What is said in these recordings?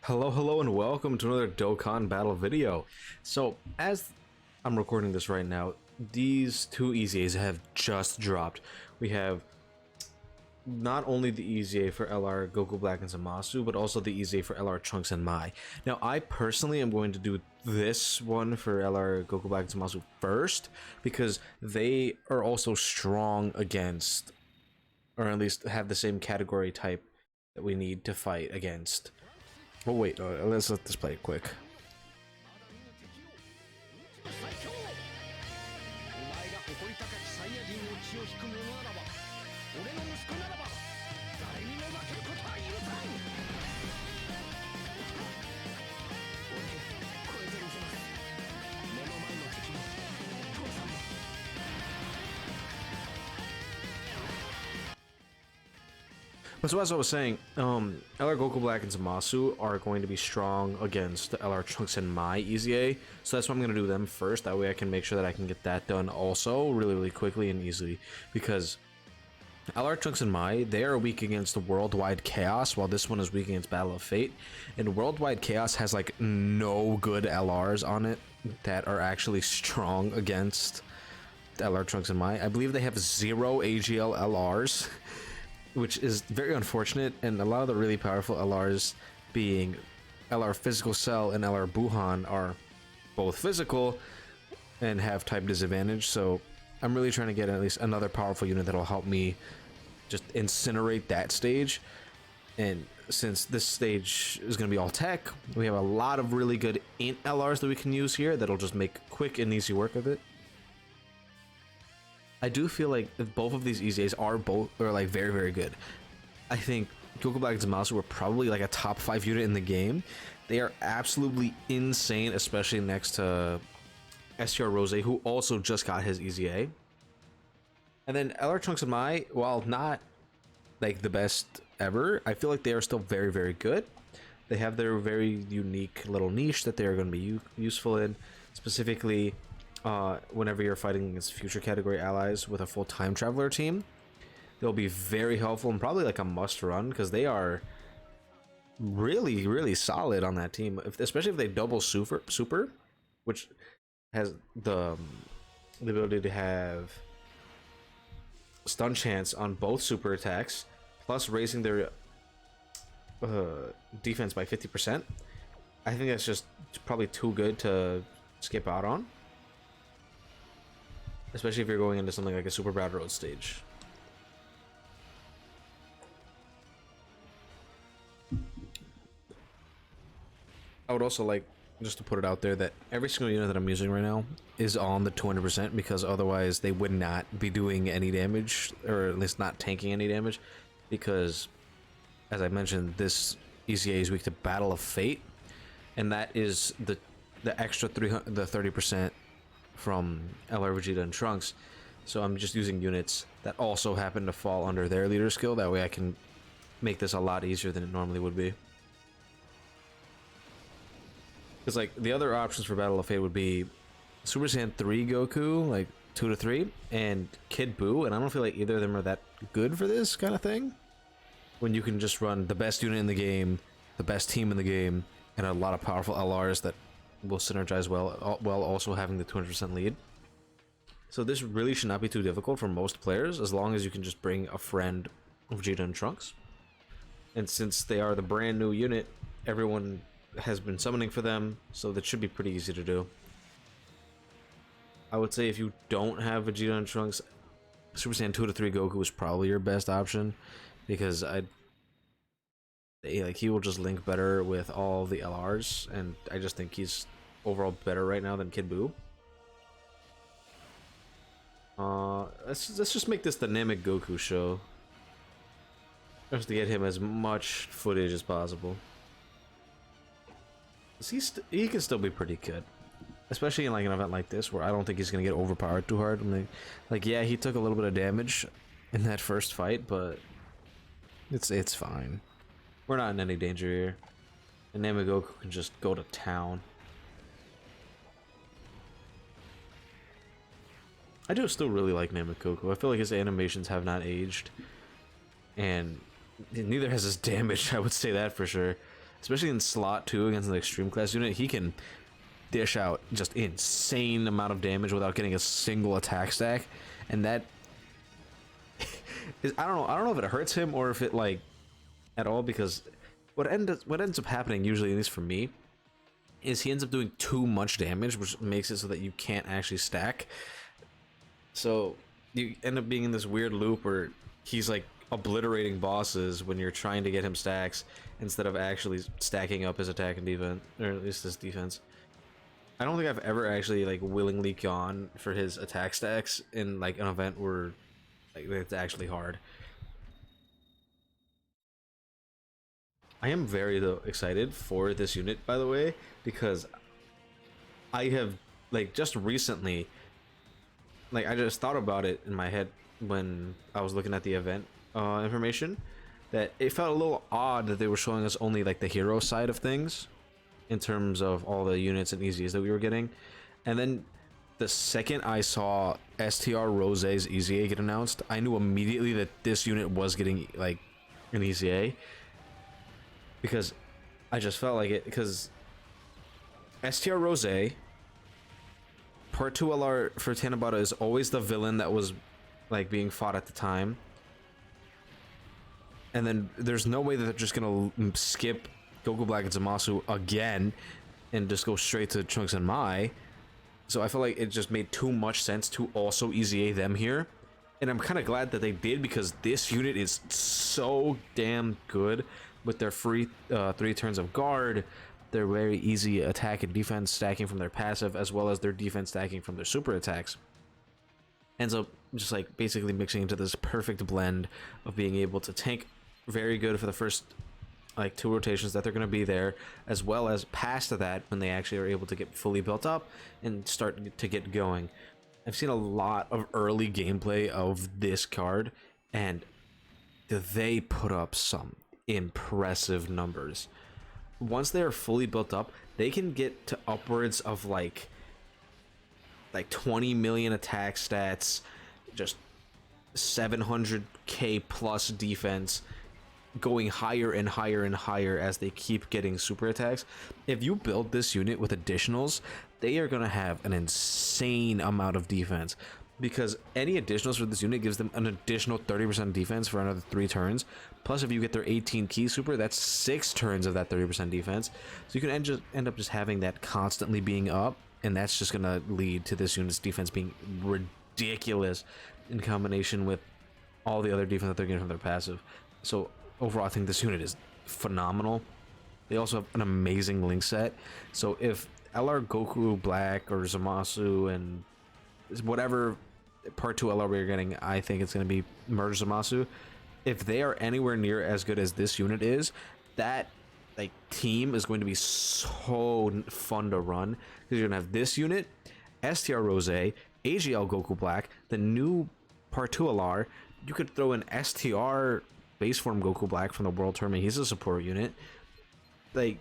Hello, and welcome to another Dokkan battle video. So, as I'm recording this right now, these two EZAs have just dropped. We have not only the EZA for LR Goku Black and Zamasu, but also the EZA for LR Trunks and Mai. Now, I personally am going to do this one for LR Goku Black and Zamasu first, because they are also strong against, or at least have the same category type that we need to fight against. Oh wait, let's let this play quick. So as I was saying, LR Goku Black and Zamasu are going to be strong against the LR Trunks and Mai EZA, so that's why I'm going to do them first. That way I can make sure that I can get that done also really quickly and easily, because LR Trunks and Mai, they are weak against the Worldwide Chaos, while this one is weak against Battle of Fate. And Worldwide Chaos has like no good LRs on it that are actually strong against LR Trunks and Mai. I believe they have 0 AGL LRs, which is very unfortunate, and a lot of the really powerful LRs, being LR Physical Cell and LR Buhan, are both physical and have type disadvantage. So I'm really trying to get at least another powerful unit that'll help me just incinerate that stage. And since this stage is going to be all tech, we have a lot of really good int LRs that we can use here that'll just make quick and easy work of it. I do feel like both of these EZAs are like very good. I think Goku Black and Zamasu were probably like a top 5 unit in the game. They are absolutely insane, especially next to STR Rose, who also just got his EZA. And then LR Trunks and Mai, while not like the best ever, I feel like they are still very good. They have their very unique little niche that they are going to be useful in, specifically whenever you're fighting against future category allies with a full time traveler team. They'll be very helpful and probably like a must run, because they are really solid on that team, especially if they double super, which has the ability to have stun chance on both super attacks, plus raising their defense by 50%. I think that's just probably too good to skip out on, especially if you're going into something like a Super Bad Road stage. I would also like just to put it out there that every single unit that I'm using right now is on the 200%, because otherwise they would not be doing any damage, or at least not tanking any damage, because as I mentioned, this EZA is weak to Battle of Fate, and that is the extra 30% from LR Vegeta and Trunks. So I'm just using units that also happen to fall under their leader skill. That way I can make this a lot easier than it normally would be. Because like the other options for Battle of Fate would be Super Saiyan 3 Goku, like 2 to 3, and Kid Buu, and I don't feel like either of them are that good for this kind of thing, when you can just run the best unit in the game, the best team in the game, and a lot of powerful LRs that will synergize well while also having the 200% lead. So this really should not be too difficult for most players, as long as you can just bring a friend of Vegeta and Trunks. And since they are the brand new unit, everyone has been summoning for them, so that should be pretty easy to do. I would say if you don't have Vegeta and Trunks, Super Saiyan 2 to 3 Goku is probably your best option, because he will just link better with all the LRs, and I just think he's overall better right now than Kid Buu. Let's just make this dynamic Goku show, just to get him as much footage as possible. He can still be pretty good, especially in like an event like this, where I don't think he's gonna get overpowered too hard. I mean, like, yeah, he took a little bit of damage in that first fight, but it's fine. We're not in any danger here, and Namagoku can just go to town. I do still really like Namagoku. I feel like his animations have not aged, and neither has his damage, I would say that for sure. especially in slot 2 against an extreme class unit. He can dish out just insane amount of damage without getting a single attack stack, and that is, I don't know if it hurts him or if it like at all, because what ends up happening usually, at least for me, is he ends up doing too much damage, which makes it so that you can't actually stack. So you end up being in this weird loop where he's like obliterating bosses when you're trying to get him stacks instead of actually stacking up his attack and defense, or at least his defense. I don't think I've ever actually like willingly gone for his attack stacks in like an event where like it's actually hard. I am very though excited for this unit, by the way, because I have like just recently, like I just thought about it in my head when I was looking at the event information, that it felt a little odd that they were showing us only like the hero side of things in terms of all the units and EZAs that we were getting. And then the second I saw STR Rose's EZA get announced, I knew immediately that this unit was getting like an EZA, because I just felt like it, because STR Rose Part 2 LR for Tanabata is always the villain that was like being fought at the time, and then there's no way that they're just gonna skip Goku Black and Zamasu again and just go straight to Trunks and Mai. So I feel like it just made too much sense to also EZA them here, and I'm kind of glad that they did, because this unit is so damn good with their free 3 turns of guard, their very easy attack and defense stacking from their passive, as well as their defense stacking from their super attacks. Ends up just like basically mixing into this perfect blend of being able to tank very good for the first like 2 rotations that they're going to be there, as well as past that when they actually are able to get fully built up and start to get going. I've seen a lot of early gameplay of this card, and they put up some impressive numbers. Once they're fully built up, they can get to upwards of like 20 million attack stats, just 700k plus defense, going higher and higher and higher as they keep getting super attacks. If you build this unit with additionals, they are going to have an insane amount of defense, because any additionals for this unit gives them an additional 30% defense for another 3 turns. Plus, if you get their 18 key super, that's 6 turns of that 30% defense. So you can end up just having that constantly being up, and that's just going to lead to this unit's defense being ridiculous in combination with all the other defense that they're getting from their passive. So overall, I think this unit is phenomenal. They also have an amazing link set. So if LR Goku Black or Zamasu and whatever Part 2 LR we're getting, I think it's going to be Merge Zamasu. If they are anywhere near as good as this unit is, that like team is going to be so fun to run, because you're going to have this unit, STR Rose, AGL Goku Black, the new Part 2 LR. You could throw an STR base form Goku Black from the World Tournament. He's a support unit. Like,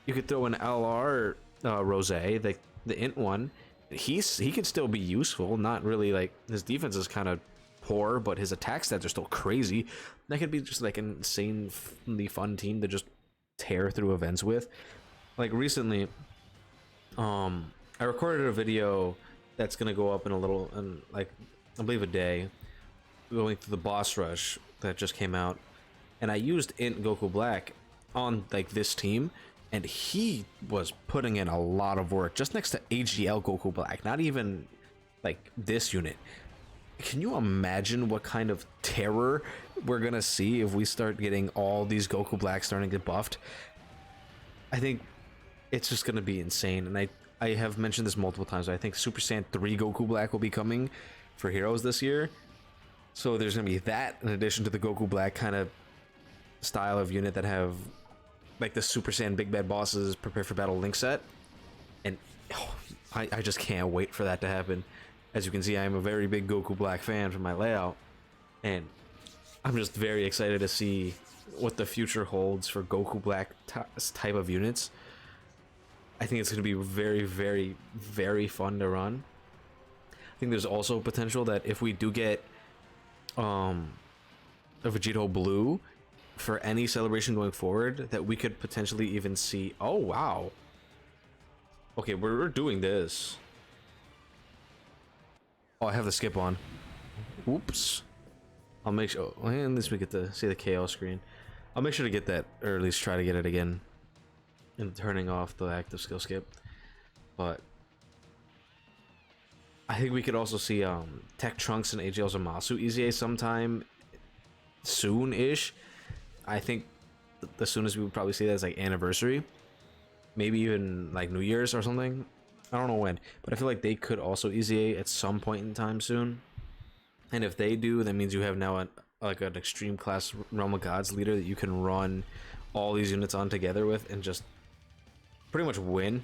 you could throw an LR Rose, the int one. He can still be useful. Not really, like his defense is kind of poor, but his attack stats are still crazy. That could be just like an insanely fun team to just tear through events with. Like recently, I recorded a video that's gonna go up in like I believe a day, going through the boss rush that just came out, and I used int Goku Black on like this team, and he was putting in a lot of work just next to AGL Goku Black, not even like this unit. Can you imagine what kind of terror we're gonna see if we start getting all these Goku Blacks starting to get buffed? I think it's just gonna be insane, and I have mentioned this multiple times. I think Super Saiyan 3 Goku Black will be coming for Heroes this year. So there's gonna be that in addition to the Goku Black kind of style of unit that have like the Super Saiyan Big Bad Bosses Prepare for Battle link set. And I just can't wait for that to happen. As you can see, I am a very big Goku Black fan from my layout, and I'm just very excited to see what the future holds for Goku Black type of units. I think it's going to be very, very, very fun to run. I think there's also potential that if we do get a Vegito Blue for any celebration going forward that we could potentially even see. Oh wow. Okay, we're doing this. Oh, I have the skip on. Oops. I'll make sure. Oh, at least we get to see the KO screen. I'll make sure to get that, or at least try to get it again. And turning off the active skill skip. But I think we could also see Tech Trunks and AGL ZAMASU EZA sometime soon-ish. I think the soonest we would probably see that is like anniversary. Maybe even like New Year's or something. I don't know when, but I feel like they could also EZA at some point in time soon. And if they do, that means you have now like an extreme class Realm of Gods leader that you can run all these units on together with and just pretty much win,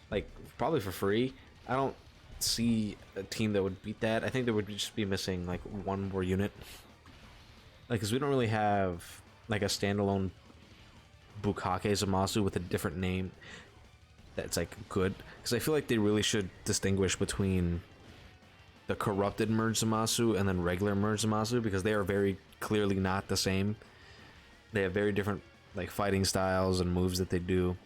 like probably for free. I don't see a team that would beat that. I think there would just be missing like one more unit, like because we don't really have like a standalone Bukake ZAMASU with a different name that's like good, because I feel like they really should distinguish between the corrupted merge ZAMASU and then regular merge ZAMASU, because they are very clearly not the same. They have very different like fighting styles and moves that they do.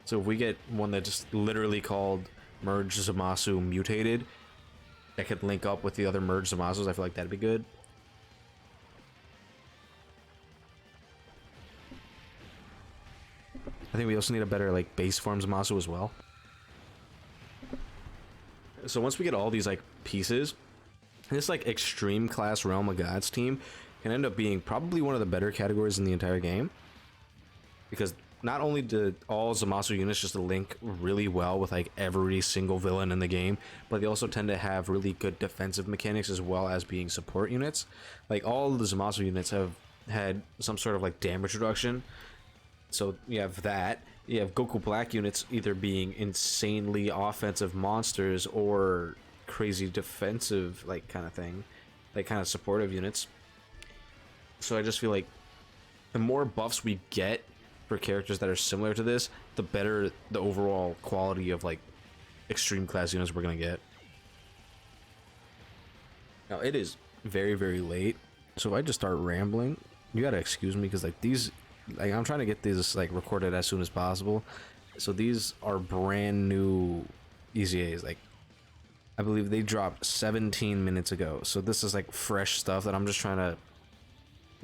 So if we get one that just literally called merge ZAMASU mutated that could link up with the other merge ZAMASUs, I feel like that'd be good. I think we also need a better like base form ZAMASU as well. So once we get all these like pieces, this like extreme class Realm of Gods team can end up being probably one of the better categories in the entire game, because not only do all ZAMASU units just link really well with like every single villain in the game, but they also tend to have really good defensive mechanics as well as being support units. Like all of the ZAMASU units have had some sort of like damage reduction. So you have that. You have GOKU Black units either being insanely offensive monsters or crazy defensive, like kind of thing, like kind of supportive units. So I just feel like the more buffs we get for characters that are similar to this, the better the overall quality of like extreme class units we're gonna get. Now it is very, very late, so if I just start rambling, you gotta excuse me, because like these, like I'm trying to get these like recorded as soon as possible. So these are brand new EZAs. Like I believe they dropped 17 minutes ago. So this is like fresh stuff that I'm just trying to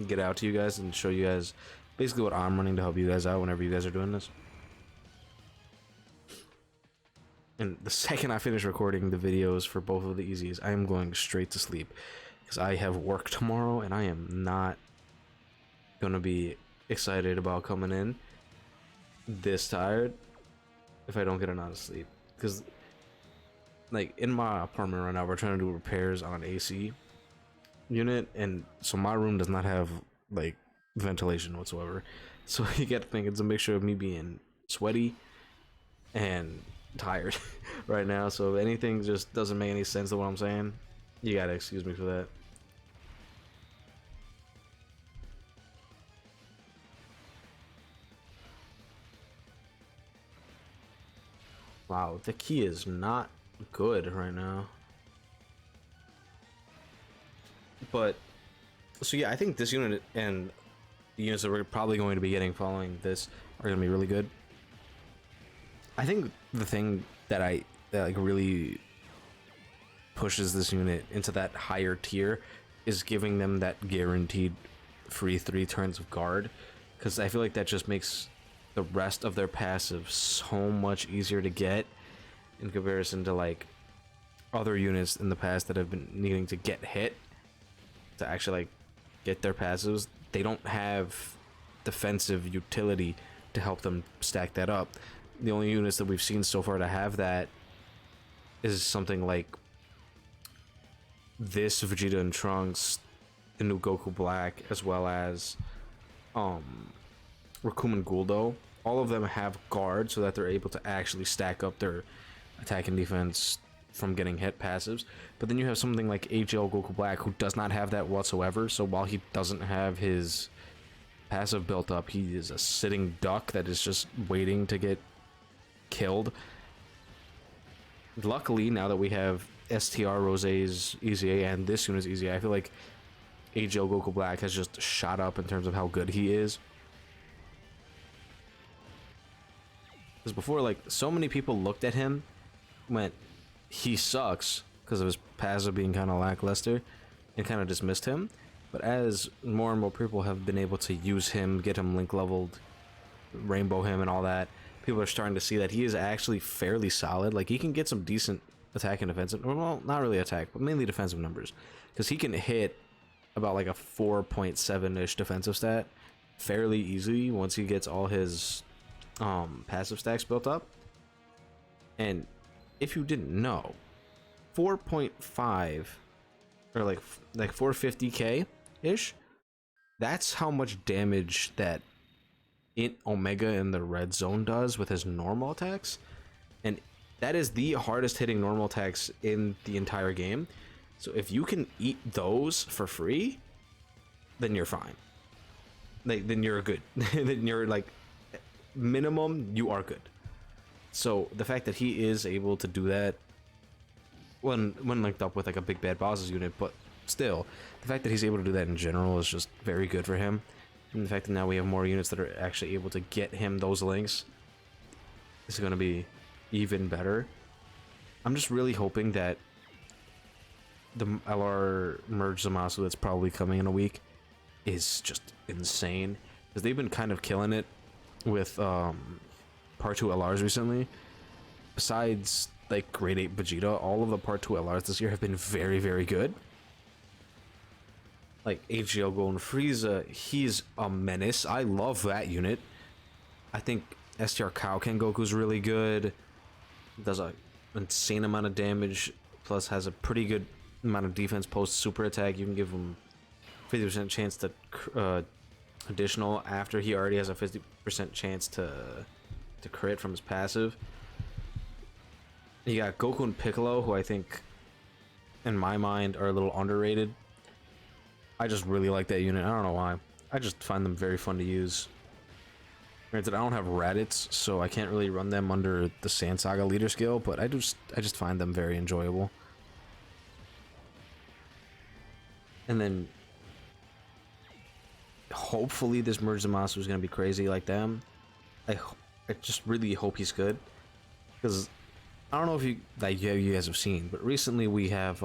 get out to you guys and show you guys basically what I'm running to help you guys out whenever you guys are doing this. And the second I finish recording the videos for both of the EZs, I am going straight to sleep, because I have work tomorrow and I am not gonna be excited about coming in this tired if I don't get a night of sleep. Because like in my apartment right now, we're trying to do repairs on an AC unit, and so my room does not have like ventilation whatsoever. So you get to think it's a mixture of me being sweaty and tired right now. So if anything just doesn't make any sense to what I'm saying, you gotta excuse me for that. Wow, the key is not good right now. But so yeah, I think this unit and the units that we're probably going to be getting following this are going to be really good. I think the thing that like really pushes this unit into that higher tier is giving them that guaranteed free 3 turns of guard, because I feel like that just makes the rest of their passive so much easier to get in comparison to like other units in the past that have been needing to get hit to actually like get their passives. They don't have defensive utility to help them stack that up. The only units that we've seen so far to have that is something like this Vegeta and Trunks, the new Goku Black, as well as Raccoon and Guldo. All of them have guard so that they're able to actually stack up their attack and defense from getting hit passives. But then you have something like HL Goku Black, who does not have that whatsoever. So while he doesn't have his passive built up, he is a sitting duck that is just waiting to get killed. Luckily, now that we have STR Rose's EZA and this unit's EZA, I feel like AGL Goku Black has just shot up in terms of how good he is. Because before, like, so many people looked at him, went, he sucks, because of his passive being kind of lackluster, and kind of dismissed him. But as more and more people have been able to use him, get him link leveled, rainbow him and all that, people are starting to see that he is actually fairly solid. Like, he can get some decent attack and defensive, well, not really attack, but mainly defensive numbers, because he can hit about like a 4.7-ish defensive stat fairly easily once he gets all his passive stacks built up. And if you didn't know, 4.5 or like 450k ish, that's how much damage that Omega in the red zone does with his normal attacks. And that is the hardest hitting normal attacks in the entire game. So if you can eat those for free, then you're fine. Like, then you're good. Then you're like, minimum, you are good. So the fact that he is able to do that when linked up with like a big bad bosses unit, but still, the fact that he's able to do that in general is just very good for him. And the fact that now we have more units that are actually able to get him those links is going to be even better. I'm just really hoping that the LR merge Zamasu that's probably coming in a week is just insane, because they've been kind of killing it with part 2 LRs recently. Besides like grade 8 Vegeta, all of the part 2 LRs this year have been very, very good. Like AGL Golden Frieza, he's a menace. I love that unit. I think STR Kaioken Goku's really good. Does an insane amount of damage, plus has a pretty good amount of defense post super attack. You can give him 50% chance to additional after he already has a 50% chance to crit from his passive. You got Goku and Piccolo, who I think in my mind are a little underrated. I just really like that unit. I don't know why. I just find them very fun to use. Granted, I don't have Raditz, so I can't really run them under the Sand Saga leader skill, but I just find them very enjoyable. And then hopefully this merge Zamasu is going to be crazy like them. I just really hope he's good, because I don't know if you guys have seen, but recently we have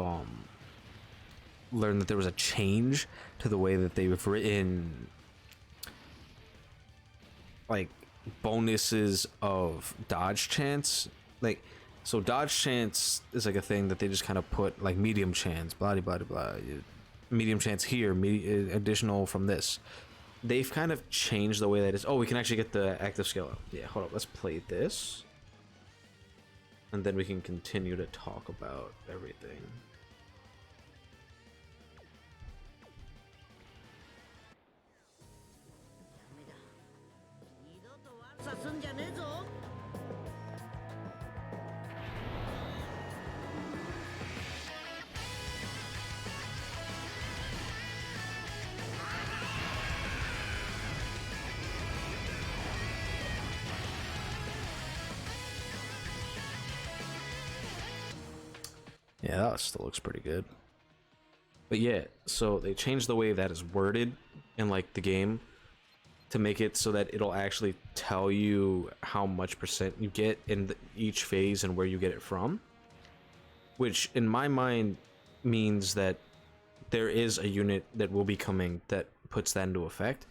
learned that there was a change to the way that they've written like bonuses of dodge chance. Like, so dodge chance is like a thing that they just kind of put like medium chance, blah blah blah blah, medium chance here, additional from this. They've kind of changed the way that is. Oh, we can actually get the active skill up. Yeah, hold up, let's play this, and then we can continue to talk about everything. Yeah, that still looks pretty good. But yeah, so they changed the way that is worded in like the game to make it so that it'll actually tell you how much percent you get in each phase and where you get it from. Which in my mind means that there is a unit that will be coming that puts that into effect,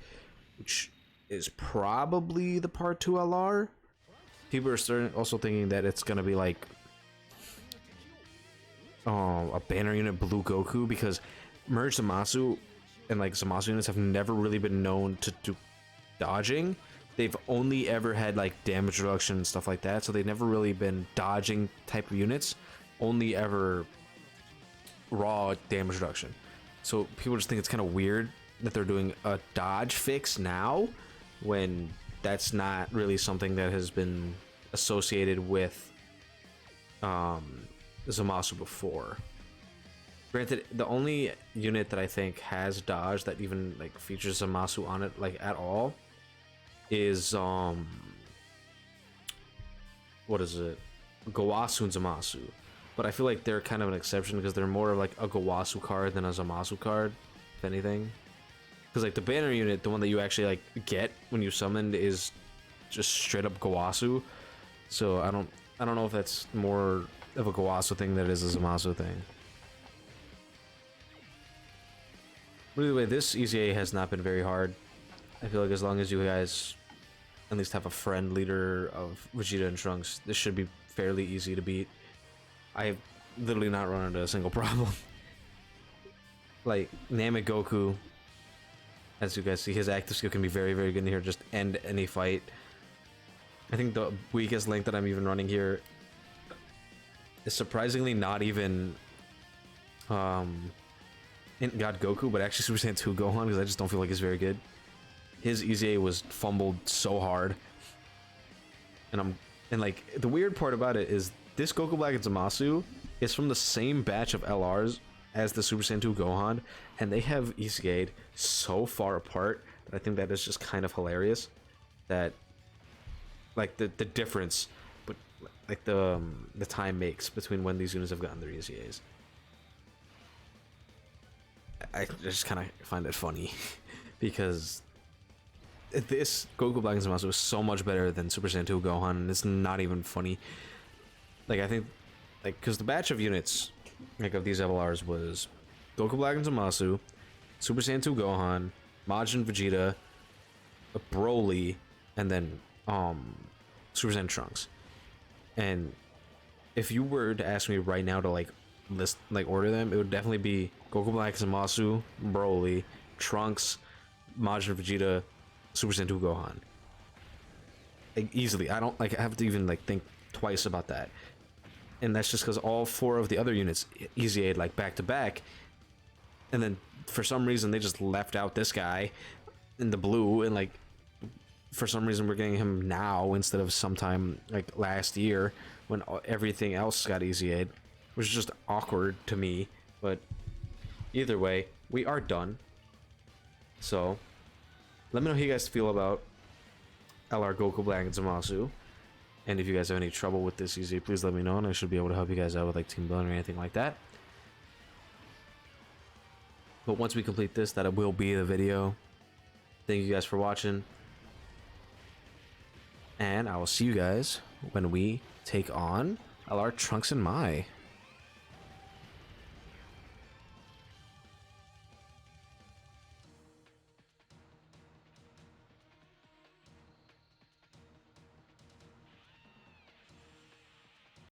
which is probably the part 2 LR. People are also thinking that it's gonna be like a banner unit Blue Goku, because merge Zamasu and like Zamasu units have never really been known to do dodging. They've only ever had like damage reduction and stuff like that, so they've never really been dodging type of units, only ever raw damage reduction. So people just think it's kind of weird that they're doing a dodge fix now, when that's not really something that has been associated with Zamasu before. Granted, the only unit that I think has dodge that even like features Zamasu on it like at all is what is it, Gowasu and Zamasu. But I feel like they're kind of an exception because they're more of like a Gowasu card than a Zamasu card. if anything. Because like the banner unit, the one that you actually like get when you summoned, is just straight up GOASU. So I don't know if that's more of a GOASU thing than it is a ZAMASU thing. But either way, this EZA has not been very hard. I feel like as long as you guys at least have a friend leader of Vegeta and Trunks, this should be fairly easy to beat. I have literally not run into a single problem. Like Namek Goku, as you guys see, his active skill can be very, very good in here. Just end any fight. I think the weakest link that I'm even running here is surprisingly not even in God Goku, but actually Super Saiyan 2 Gohan, because I just don't feel like it's very good. His EZA was fumbled so hard, and like the weird part about it is this Goku Black and Zamasu is from the same batch of LRs as the Super Saiyan 2 Gohan, and they have EZA'd so far apart that I think that is just kind of hilarious. That like the difference, but like the time makes between when these units have gotten their EZAs. I just kind of find it funny because this Goku Black and Zamasu is so much better than Super Saiyan 2 Gohan, and it's not even funny. Like I think, like, because the batch of units like of these LRs was Goku Black and Zamasu, Super Saiyan 2 Gohan, Majin Vegeta, Broly, and then Super Saiyan Trunks. And if you were to ask me right now to like list, like order them, it would definitely be Goku Black, Zamasu, Broly, Trunks, Majin Vegeta, Super Saiyan 2 Gohan. Like, easily. I don't like have to even like think twice about that. And that's just because all 4 of the other units EZA'd like back to back, and then for some reason they just left out this guy in the blue, and like for some reason we're getting him now instead of sometime like last year when everything else got EZA'd, which is just awkward to me. But either way, we are done. So let me know how you guys feel about LR Goku Black and Zamasu. And if you guys have any trouble with this EZA, please let me know, and I should be able to help you guys out with like team building or anything like that. But once we complete this, that will be the video. Thank you guys for watching, and I will see you guys when we take on LR Trunks and Mai.